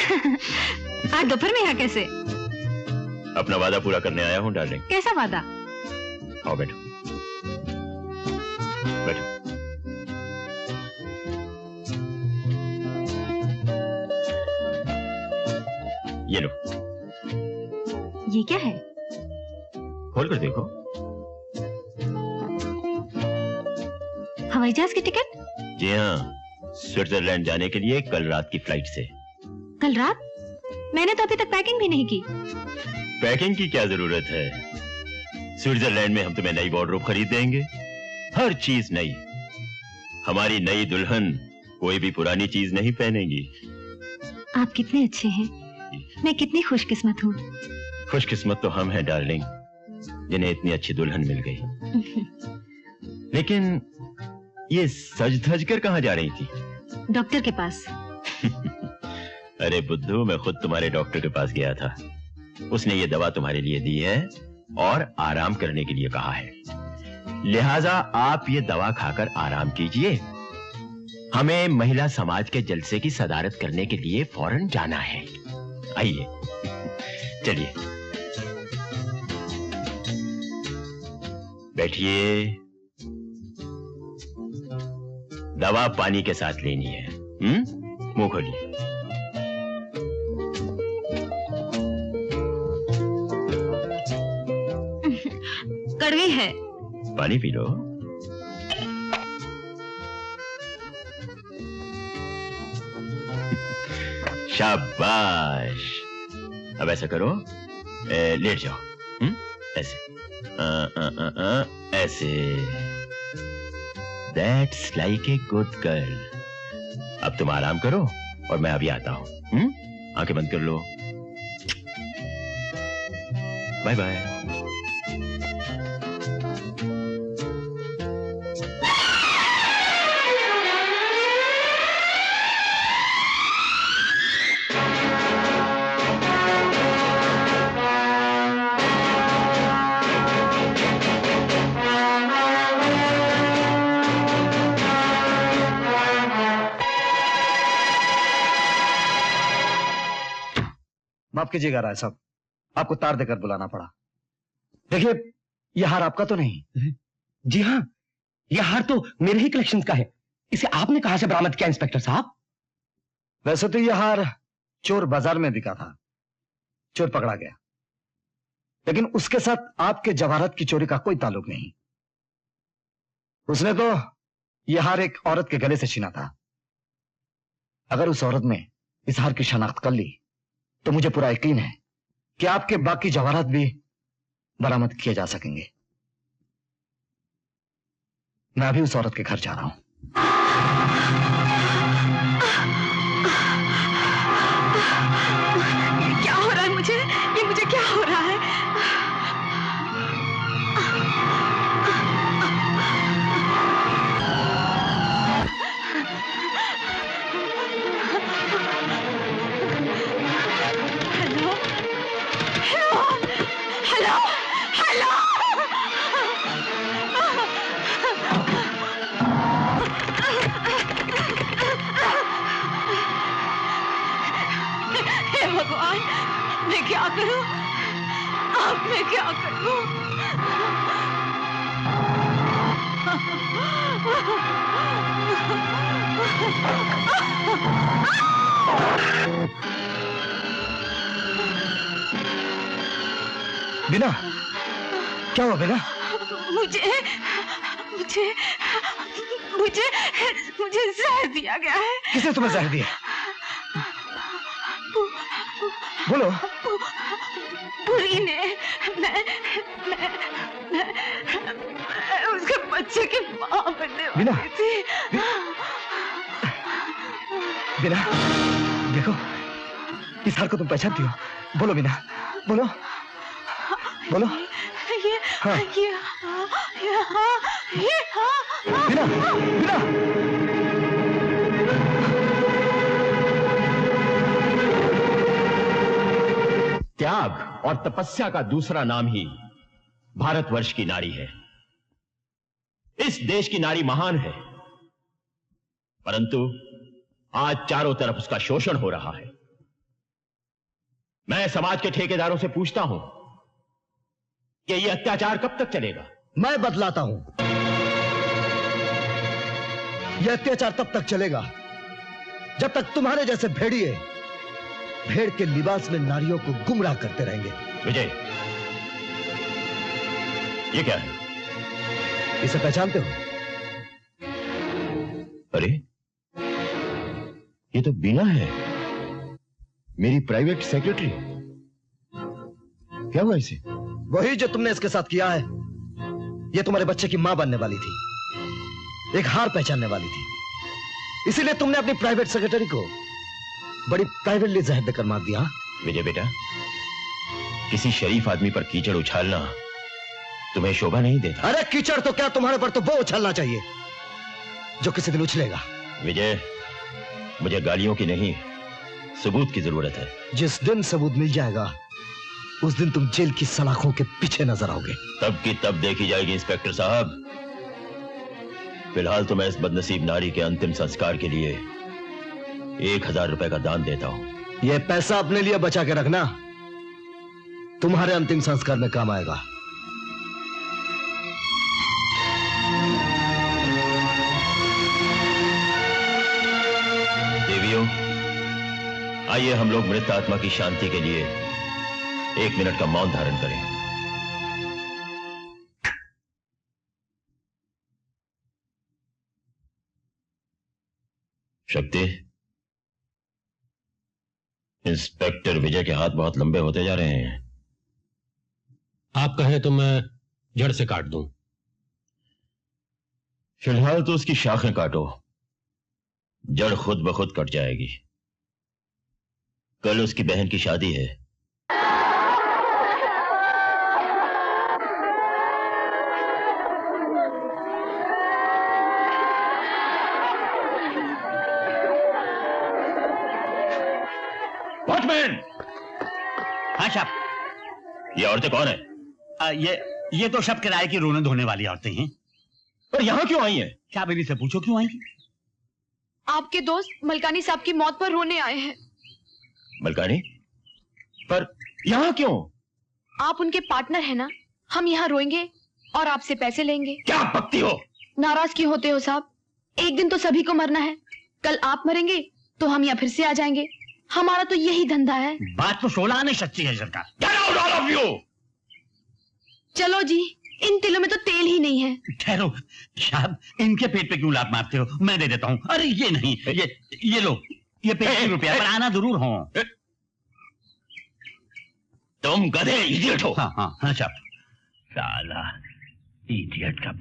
आज दोपहर में यहाँ कैसे? अपना वादा पूरा करने आया हूँ डार्लिंग। कैसा वादा? आओ बैठो बैठो। ये लो। ये क्या है? खोल कर देखो। हवाई जहाज की टिकट? जी हाँ, स्विट्जरलैंड जाने के लिए कल रात की फ्लाइट से। कल रात? मैंने तो अभी तक पैकिंग भी नहीं की। पैकिंग की क्या जरूरत है? स्विट्जरलैंड में हम तुम्हें नई वार्डरोब खरीद देंगे, हर चीज नई। हमारी नई दुल्हन कोई भी पुरानी चीज नहीं पहनेगी। आप कितने अच्छे हैं, मैं कितनी खुशकिस्मत हूँ। खुशकिस्मत तो हम हैं डार्लिंग, जिन्हें इतनी अच्छी दुल्हन मिल गई। लेकिन ये सज धज कर कहाँ जा रही थी? डॉक्टर के पास। अरे बुद्धू, मैं खुद तुम्हारे डॉक्टर के पास गया था। उसने ये दवा तुम्हारे लिए दी है और आराम करने के लिए कहा है। लिहाजा आप ये दवा खाकर आराम कीजिए। हमें महिला समाज के जलसे की सदारत करने के लिए फौरन जाना है। आइए चलिए बैठिए। दवा पानी के साथ लेनी है। मुंह खोलिए। कड़वी है। पानी पी लो। शाबाश। अब ऐसा करो, लेट जाओ। ऐसे ऐसे। That's like a good girl। अब तुम आराम करो और मैं अभी आता हूं। आंखें बंद कर लो। Bye bye. माफ कीजिएगा राय साहब, आपको तार देकर बुलाना पड़ा। देखिए, यह हार आपका तो नहीं? जी हाँ, यह हार तो मेरे ही कलेक्शन का है। इसे आपने कहां से बरामद किया इंस्पेक्टर साहब? वैसे तो यह हार चोर बाजार में बिका था, चोर पकड़ा गया, लेकिन उसके साथ आपके जवाहरात की चोरी का कोई ताल्लुक नहीं। उसने तो यह हार एक औरत के गले से छीना था। अगर उस औरत ने इस हार की शनाख्त कर ली तो मुझे पूरा यकीन है कि आपके बाकी जवाहरात भी बरामद किए जा सकेंगे। मैं अभी उस औरत के घर जा रहा हूं। क्या हो रहा है मुझे? ये मुझे क्या हो रहा है? भगवान, मैं क्या करूं? अब मैं क्या करूं? बिना, क्या हुआ बिना? मुझे मुझे मुझे मुझे जहर दिया गया है। किसने तुम्हें जहर दिया? बोलो। बुरी ने। मैं उसके बच्चे की मां बनने वाली थी। बिना, देखो, इस हार को तुम पहचानती हो? बोलो बिना, बोलो बोलो। ये हाँ। ये बिना, बिना। त्याग और तपस्या का दूसरा नाम ही भारतवर्ष की नारी है। इस देश की नारी महान है, परंतु आज चारों तरफ उसका शोषण हो रहा है। मैं समाज के ठेकेदारों से पूछता हूं कि यह अत्याचार कब तक चलेगा। मैं बतलाता हूं। यह अत्याचार तब तक चलेगा जब तक तुम्हारे जैसे भेड़िए भेड़ के लिबास में नारियों को गुमराह करते रहेंगे। विजय, ये क्या है? इसे पहचानते हो? अरे, ये तो बीना है, मेरी प्राइवेट सेक्रेटरी। क्या हुआ इसे? वही जो तुमने इसके साथ किया है। ये तुम्हारे बच्चे की मां बनने वाली थी, एक हार पहचानने वाली थी, इसीलिए तुमने अपनी प्राइवेट सेक्रेटरी को बड़ी प्राइवेटली जहर देकर मार दिया। विजय बेटा, किसी शरीफ आदमी पर कीचड़ उछालना तुम्हें शोभा नहीं देता। अरे कीचड़ तो क्या, तुम्हारे पर तो वो उछलना चाहिए जो किसी दिन उछलेगा। विजय, मुझे गालियों की नहीं, सबूत की जरूरत है। जिस दिन सबूत मिल जाएगा उस दिन तुम जेल की सलाखों के पीछे नजर आओगे। तब की तब देखी जाएगी इंस्पेक्टर साहब। फिलहाल तो मैं इस बदनसीब नारी के अंतिम संस्कार के लिए 1000 रुपए का दान देता हूं। यह पैसा अपने लिए बचा के रखना, तुम्हारे अंतिम संस्कार में काम आएगा। देवियों, आइए हम लोग मृत आत्मा की शांति के लिए 1 मिनट का मौन धारण करें। शक्ति, इंस्पेक्टर विजय के हाथ बहुत लंबे होते जा रहे हैं। आप कहें तो मैं जड़ से काट दूं। फिलहाल तो उसकी शाखें काटो, जड़ खुद ब खुद कट जाएगी। कल उसकी बहन की शादी है। वॉचमैन! हाँ साहब। ये औरतें कौन है? ये तो सब किराए की रोने धोने वाली औरतें हैं। और यहां क्यों आई हैं? साहब इन्हीं से पूछो क्यों आई? आपके दोस्त मलकानी साहब की मौत पर रोने आए हैं। मलकानी? पर यहां क्यों? आप उनके पार्टनर हैं ना, हम यहाँ रोएंगे और आपसे पैसे लेंगे। क्या बकती हो? नाराज क्यों होते हो साहब? एक दिन तो सभी को मरना है। कल आप मरेंगे तो हम यहाँ फिर से आ जाएंगे। हमारा तो यही धंधा है। बात तो 16 आने सच्ची है सरकार। Get out, all of you! चलो जी, इन तिलों में तो तेल ही नहीं है। ठहरो साहब, इनके पेट पे क्यों लात मारते हो? मैं दे देता हूँ। अरे ये नहीं, ये लो, ये 35 रुपया, पर आना जरूर हो। तुम गधे, इडियट हो। हाँ हाँ हाँ साहब। साला इडियट का